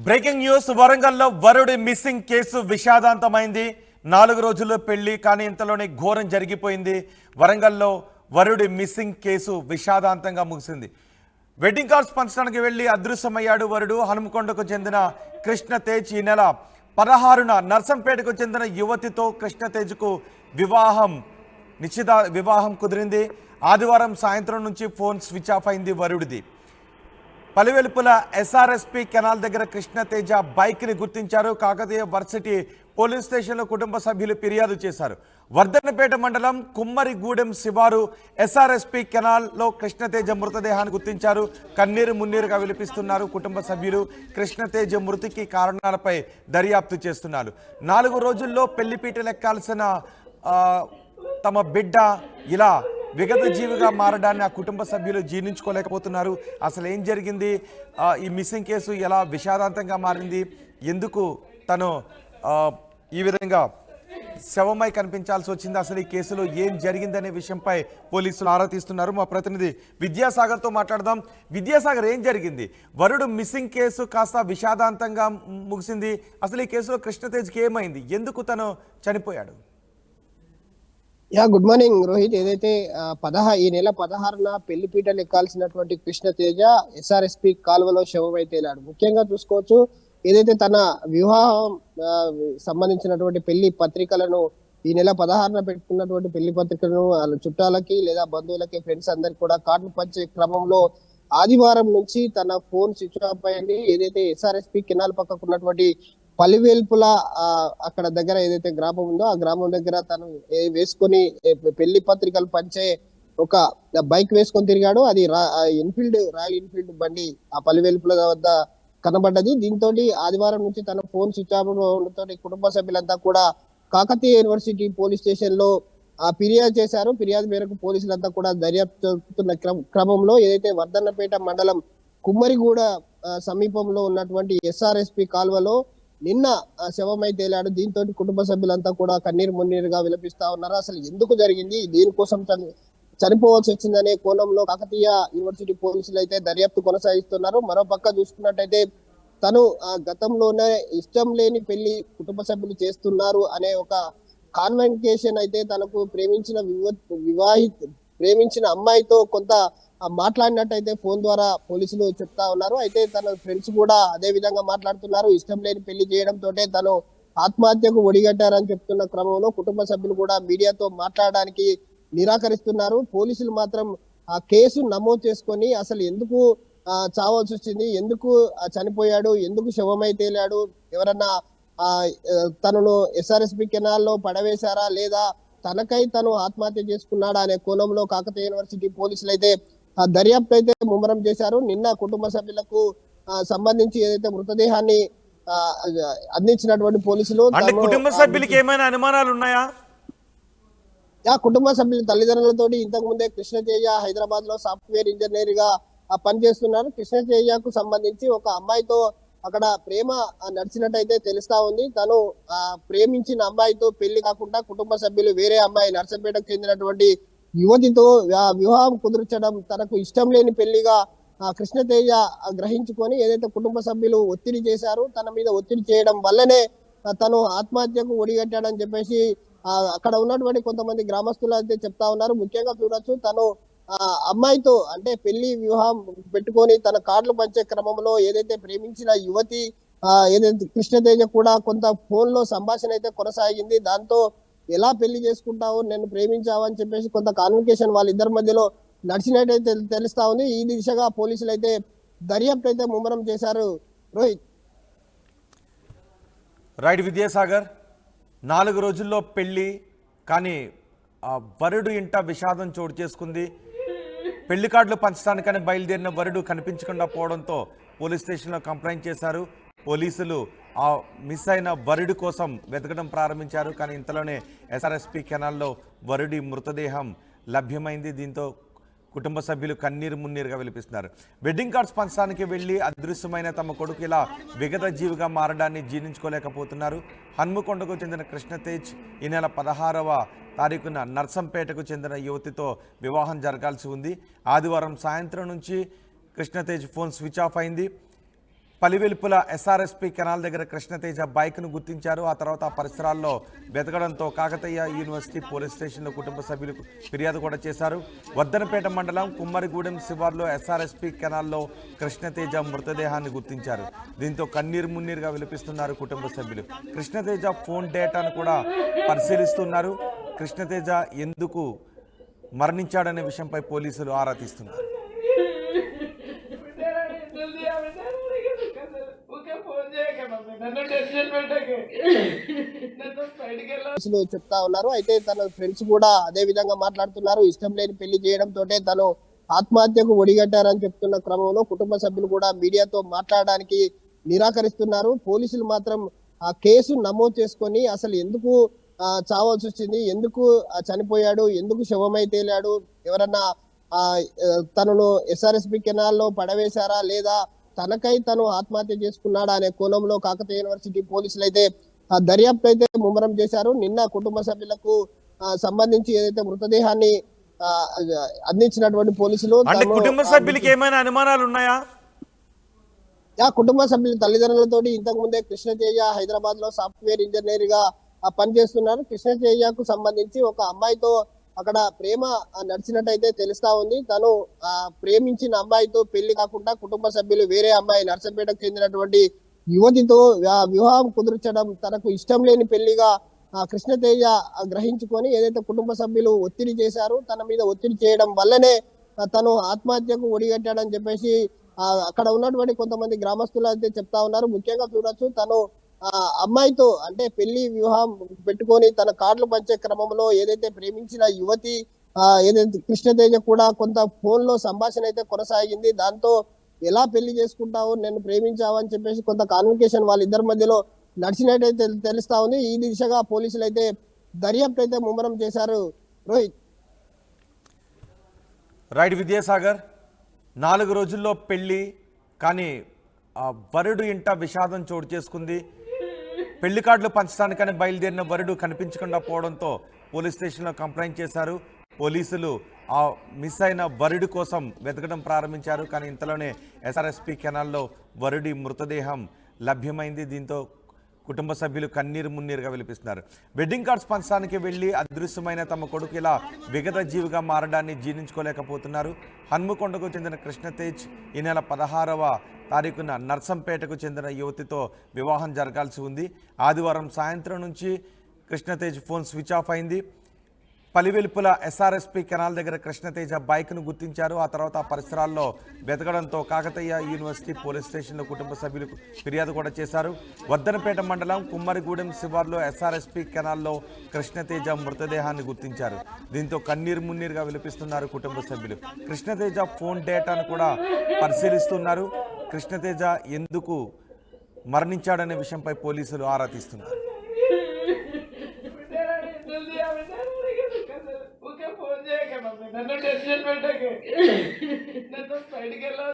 Breaking news వరంగల్లో వరుడి missing case విషాదాంతమైంది. 4 రోజుల్లో పెళ్లి కానీ ఇంతలోనే ఘోరం జరిగిపోయింది. వరంగల్లో వరుడి మిస్సింగ్ కేసు విషాదాంతంగా ముగిసింది. వెడ్డింగ్ కార్డ్స్ పంచడానికి వెళ్లి అదృశ్యమయ్యాడు వరుడు. హనుమకొండకు చెందిన కృష్ణతేజ్ ఈ నెల 16న నర్సంపేటకు చెందిన యువతితో కృష్ణతేజ్కు వివాహం కుదిరింది. ఆదివారం సాయంత్రం నుంచి ఫోన్ స్విచ్ ఆఫ్ అయింది వరుడిది. పలివెలుపుల ఎస్ఆర్ఎస్పి కెనాల్ దగ్గర కృష్ణతేజ బైక్ని గుర్తించారు. కాకతీయ వర్సిటీ పోలీస్ స్టేషన్లో కుటుంబ సభ్యులు ఫిర్యాదు చేశారు. వర్ధన్నపేట మండలం కుమ్మరిగూడెం శివారు ఎస్ఆర్ఎస్పి కెనాల్లో కృష్ణతేజ మృతదేహాన్ని గుర్తించారు. కన్నీరు మున్నీరుగా విలపిస్తున్నారు కుటుంబ సభ్యులు. కృష్ణతేజ మృతికి కారణాలపై దర్యాప్తు చేస్తున్నారు. 4 రోజుల్లో పెళ్లిపీటలెక్కాల్సిన తమ బిడ్డ ఇలా విగత జీవిగా మారడాన్ని ఆ కుటుంబ సభ్యులు జీర్ణించుకోలేకపోతున్నారు. అసలు ఏం జరిగింది, ఈ మిస్సింగ్ కేసు ఎలా విషాదాంతంగా మారింది, ఎందుకు తను ఈ విధంగా శవమై కనిపించాల్సి వచ్చింది, అసలు ఈ కేసులో ఏం జరిగిందనే విషయంపై పోలీసులు ఆరా తీస్తున్నారు. మా ప్రతినిధి విద్యాసాగర్తో మాట్లాడదాం. విద్యాసాగర్, ఏం జరిగింది? వరుడు మిస్సింగ్ కేసు కాస్త విషాదాంతంగా ముగిసింది. అసలు ఈ కేసులో కృష్ణతేజ్కి ఏమైంది, ఎందుకు తను చనిపోయాడు? Good morning Rohit. ఏదైతే ఈ నెల 16న పెళ్లిపీటలు ఎక్కాల్సినటువంటి కృష్ణతేజ ఎస్ఆర్ఎస్పి కాలువలో శవమై తేలాడు. ముఖ్యంగా చూసుకోవచ్చు, ఏదైతే తన వివాహం సంబంధించినటువంటి పెళ్లి పత్రికలను ఈ నెల 16న పెట్టుకున్నటువంటి పెళ్లి పత్రికలను వాళ్ళ చుట్టాలకి లేదా బంధువులకి ఫ్రెండ్స్ అందరికి కూడా కార్డులు పంచే క్రమంలో ఆదివారం నుంచి తన ఫోన్ స్విచ్ ఆఫ్ అయింది. ఏదైతే ఎస్ఆర్ఎస్పి కెనాల్ పక్కకు ఉన్నటువంటి పల్లివేల్పుల అక్కడ దగ్గర ఏదైతే గ్రామం ఉందో ఆ గ్రామం దగ్గర తను వేసుకొని పెళ్లి పత్రికలు పంచే ఒక బైక్ వేసుకొని తిరిగాడు. అది రాయల్ ఎన్ఫీల్డ్ బండి ఆ పల్లివేల్పుల వద్ద కనబడ్డది. దీంతో ఆదివారం నుంచి తన ఫోన్ స్విచ్ ఆఫ్ ఉండటంతో కుటుంబ సభ్యులంతా కూడా కాకతీయ యూనివర్సిటీ పోలీస్ స్టేషన్ లో ఫిర్యాదు చేశారు. ఫిర్యాదు మేరకు పోలీసులంతా కూడా దర్యాప్తు జరుపుతున్న క్రమంలో ఏదైతే వర్ధన్నపేట మండలం కుమ్మరిగూడ సమీపంలో ఉన్నటువంటి ఎస్ఆర్ఎస్పి కాల్వలో నిన్న శవమై తేలాడు. దీంతో కుటుంబ సభ్యులంతా కూడా కన్నీరు మున్నీరుగా విలపిస్తా ఉన్నారు. అసలు ఎందుకు జరిగింది, దీనికోసం చనిపోవాల్సి వచ్చిందనే కోణంలో కాకతీయ యూనివర్సిటీ పోలీసులు అయితే దర్యాప్తు కొనసాగిస్తున్నారు. మరో పక్క చూసుకున్నట్టయితే తను గతంలోనే ఇష్టం లేని పెళ్లి కుటుంబ సభ్యులు చేస్తున్నారు అనే ఒక కాన్వెంకేషన్ అయితే తనకు ప్రేమించిన అమ్మాయితో కొంత మాట్లాడినట్టయితే ఫోన్ ద్వారా పోలీసులు చెప్తా ఉన్నారు. అయితే తన ఫ్రెండ్స్ కూడా అదే విధంగా మాట్లాడుతున్నారు. ఇష్టం లేని పెళ్లి చేయడంతో తను ఆత్మహత్యకు ఒడిగట్టారని చెప్తున్న క్రమంలో కుటుంబ సభ్యులు కూడా మీడియాతో మాట్లాడడానికి నిరాకరిస్తున్నారు. పోలీసులు మాత్రం ఆ కేసు నమోదు చేసుకొని అసలు ఎందుకు చావాల్సి వచ్చింది, ఎందుకు చనిపోయాడు, ఎందుకు శవమై తేలాడు, ఎవరన్నా తనను ఎస్ఆర్ఎస్పి కెనాల్లో పడవేశారా లేదా తనకై తను ఆత్మహత్య చేసుకున్నాడా అనే కోణంలో కాకతీయ యూనివర్సిటీ పోలీసులు అయితే దర్యాప్తు అయితే ముమ్మరం చేశారు. నిన్న కుటుంబ సభ్యులకు సంబంధించి ఏదైతే మృతదేహాన్ని అందించినటువంటి పోలీసులు కుటుంబ సభ్యులకి ఏమైనా అనుమానాలు ఉన్నాయా? కుటుంబ సభ్యుల తల్లిదండ్రులతో ఇంతకు ముందే కృష్ణతేజ హైదరాబాద్ లో సాఫ్ట్వేర్ ఇంజనీర్ గా పనిచేస్తున్నారు. కృష్ణతేజకు సంబంధించి ఒక అమ్మాయితో అక్కడ ప్రేమ నడిచినట్టయితే తెలుస్తా ఉంది. తను ప్రేమించిన అమ్మాయితో పెళ్లి కాకుండా కుటుంబ సభ్యులు వేరే అమ్మాయి నర్సంపేటకు చెందినటువంటి యువతితో వివాహం కుదుర్చడం తనకు ఇష్టం లేని పెళ్లిగా కృష్ణతేజ గ్రహించుకొని ఏదైతే కుటుంబ సభ్యులు ఒత్తిడి చేశారు, తన మీద ఒత్తిడి చేయడం వల్లనే తను ఆత్మహత్యకు ఒడిగట్టాడని చెప్పేసి అక్కడ ఉన్నటువంటి కొంతమంది గ్రామస్తులు అయితే చెప్తా ఉన్నారు. ముఖ్యంగా చూడొచ్చు, తను అమ్మాయితో అంటే పెళ్లి వివాహం పెట్టుకొని తన కార్డులు పంచే క్రమంలో ఏదైతే ప్రేమించిన యువతి ఏదైతే కృష్ణతేజ కూడా కొంత ఫోన్ లో సంభాషణ అయితే కొనసాగింది. దాంతో ఎలా పెళ్లి చేసుకుంటావు, నన్ను ప్రేమించావు అని చెప్పేసి కొంత కమ్యూనికేషన్ వాళ్ళిద్దరి మధ్యలో నడిచినట్టయితే తెలుస్తా ఉంది. ఈ దిశగా పోలీసులు అయితే దర్యాప్తు అయితే ముమ్మరం చేశారు. రోహిత్. రైట్ విద్యాసాగర్, 4 రోజుల్లో పెళ్లి కానీ వరుడు ఇంట విషాదం చోటు చేసుకుంది. పెళ్లి కార్డులు పంచడానికని బయలుదేరిన వరుడు కనిపించకుండా పోవడంతో పోలీస్ స్టేషన్లో కంప్లైంట్ చేశారు. పోలీసులు ఆ మిస్ అయిన వరుడి కోసం వెతకడం ప్రారంభించారు. కానీ ఇంతలోనే ఎస్ఆర్ఎస్పి కెనాల్లో వరుడి మృతదేహం లభ్యమైంది. దీంతో కుటుంబ సభ్యులు కన్నీరు మున్నీరుగా విలపిస్తున్నారు. వెడ్డింగ్ కార్డ్స్ పంచడానికి వెళ్లి అదృశ్యమైన తమ కొడుకు ఇలా విగత జీవిగా మారడాన్ని జీర్ణించుకోలేకపోతున్నారు. హన్మకొండకు చెందిన కృష్ణతేజ్ ఈ నెల 16వ తారీఖున నర్సంపేటకు చెందిన యువతితో వివాహం జరగాల్సి ఉంది. ఆదివారం సాయంత్రం నుంచి కృష్ణతేజ్ ఫోన్ స్విచ్ ఆఫ్ అయింది. పలివెలుపుల ఎస్ఆర్ఎస్పి కెనాల్ దగ్గర కృష్ణతేజ బైక్ను గుర్తించారు. ఆ తర్వాత ఆ పరిసరాల్లో వెతకడంతో కాకతీయ యూనివర్సిటీ పోలీస్ స్టేషన్లో కుటుంబ సభ్యులు ఫిర్యాదు కూడా చేశారు. వర్ధనపేట మండలం కుమ్మరిగూడెం శివార్లో ఎస్ఆర్ఎస్పి కెనాల్లో కృష్ణతేజ మృతదేహాన్ని గుర్తించారు. దీంతో కన్నీరు మున్నీరుగా విలపిస్తున్నారు కుటుంబ సభ్యులు. కృష్ణతేజ ఫోన్ డేటాను కూడా పరిశీలిస్తున్నారు. కృష్ణతేజ ఎందుకు మరణించాడనే విషయంపై పోలీసులు ఆరా తీస్తున్నారు. పోలీసులు చెప్తా ఉన్నారు. అయితే తన ఫ్రెండ్స్ కూడా అదే విధంగా మాట్లాడుతున్నారు. ఇష్టం లేని పెళ్లి చేయడంతో తను ఆత్మహత్యకు ఒడిగట్టారని చెప్తున్న క్రమంలో కుటుంబ సభ్యులు కూడా మీడియాతో మాట్లాడడానికి నిరాకరిస్తున్నారు. పోలీసులు మాత్రం ఆ కేసు నమోదు చేసుకొని అసలు ఎందుకు చావాల్సి వచ్చింది, ఎందుకు చనిపోయాడు, ఎందుకు శవమై తేలాడు, ఎవరన్నా తనను ఎస్ఆర్ఎస్పి కెనాల్లో పడవేశారా లేదా తనకై తను ఆత్మహత్య చేసుకున్నాడా అనే కోణంలో కాకతీయ యూనివర్సిటీ పోలీసులు అయితే దర్యాప్తు అయితే ముమ్మరం చేశారు. నిన్న కుటుంబ సభ్యులకు సంబంధించి ఏదైతే మృతదేహాన్ని అందించినటువంటి పోలీసులు కుటుంబ సభ్యులకి ఏమైనా అనుమానాలు ఉన్నాయా? కుటుంబ సభ్యుల తల్లిదండ్రులతోటి ఇంతకు ముందే కృష్ణతేజ హైదరాబాద్ లో సాఫ్ట్వేర్ ఇంజనీర్ గా పనిచేస్తున్నారు. కృష్ణతేజకు సంబంధించి ఒక అమ్మాయితో అక్కడ ప్రేమ నడిచినట్టయితే తెలుస్తా ఉంది. తను ప్రేమించిన అమ్మాయితో పెళ్లి కాకుండా కుటుంబ సభ్యులు వేరే అమ్మాయి నర్సంపేటకు చెందినటువంటి యువతితో వివాహం కుదుర్చడం తనకు ఇష్టం లేని పెళ్లిగా కృష్ణతేజ గ్రహించుకొని ఏదైతే కుటుంబ సభ్యులు ఒత్తిడి చేశారు, తన మీద ఒత్తిడి చేయడం వల్లనే తను ఆత్మహత్యకు ఒడిగట్టాడని చెప్పేసి అక్కడ ఉన్నటువంటి కొంతమంది గ్రామస్తులు అయితే చెప్తా ఉన్నారు. ముఖ్యంగా చూడొచ్చు, తను అమ్మాయితో అంటే పెళ్లి వివాహం పెట్టుకొని తన కార్డులు పంచే క్రమంలో ఏదైతే ప్రేమించిన యువతి ఏదైతే కృష్ణతేజ కూడా కొంత ఫోన్ లో సంభాషణ అయితే కొనసాగింది. దాంతో ఎలా పెళ్లి చేసుకుంటావు, నేను ప్రేమించావు అని చెప్పేసి కొంత కమ్యూనికేషన్ వాళ్ళిద్దరి మధ్యలో నడిచినట్టయితే తెలుస్తా ఉంది. ఈ దిశగా పోలీసులు అయితే దర్యాప్తు అయితే ముమ్మరం చేశారు. రోహిత్. రైట్ విద్యాసాగర్, 4 రోజుల్లో పెళ్లి, కానీ వరుడు ఇంట విషాదం చోటు చేసుకుంది. పెళ్లి కార్డులు పంచడానికని బయలుదేరిన వరుడు కనిపించకుండా పోవడంతో పోలీస్ స్టేషన్లో కంప్లైంట్ చేశారు. పోలీసులు ఆ మిస్ అయిన వరుడి కోసం వెతకడం ప్రారంభించారు. కానీ ఇంతలోనే ఎస్ఆర్ఎస్పి కెనాల్లో వరుడి మృతదేహం లభ్యమైంది. దీంతో కుటుంబ సభ్యులు కన్నీరు మున్నీరుగా విలపిస్తున్నారు. వెడ్డింగ్ కార్డ్స్ పంచడానికి వెళ్లి అదృశ్యమైన తమ కొడుకు ఇలా విగత జీవిగా మారడాన్ని జీర్ణించుకోలేకపోతున్నారు. హన్మకొండకు చెందిన కృష్ణతేజ్ ఈ నెల 16వ తారీఖున నర్సంపేటకు చెందిన యువతితో వివాహం జరగాల్సి ఉంది. ఆదివారం సాయంత్రం నుంచి కృష్ణతేజ్ ఫోన్ స్విచ్ ఆఫ్ అయింది. పలివెలుపుల ఎస్ఆర్ఎస్పి కెనాల్ దగ్గర కృష్ణతేజ బైక్ను గుర్తించారు. ఆ తర్వాత ఆ పరిసరాల్లో వెతకడంతో కాకతీయ యూనివర్సిటీ పోలీస్ స్టేషన్లో కుటుంబ సభ్యులు ఫిర్యాదు కూడా చేశారు. వర్ధనపేట మండలం కుమ్మరిగూడెం శివార్లో ఎస్ఆర్ఎస్పి కెనాల్లో కృష్ణతేజ మృతదేహాన్ని గుర్తించారు. దీంతో కన్నీరు మున్నీరుగా విలపిస్తున్నారు కుటుంబ సభ్యులు. కృష్ణతేజ ఫోన్ డేటాను కూడా పరిశీలిస్తున్నారు. కృష్ణతేజ ఎందుకు మరణించాడనే విషయంపై పోలీసులు ఆరా తీస్తున్నారు. నన్ను టెన్షన్ పెట్టకే, నన్ను బయటికి వెళ్ళ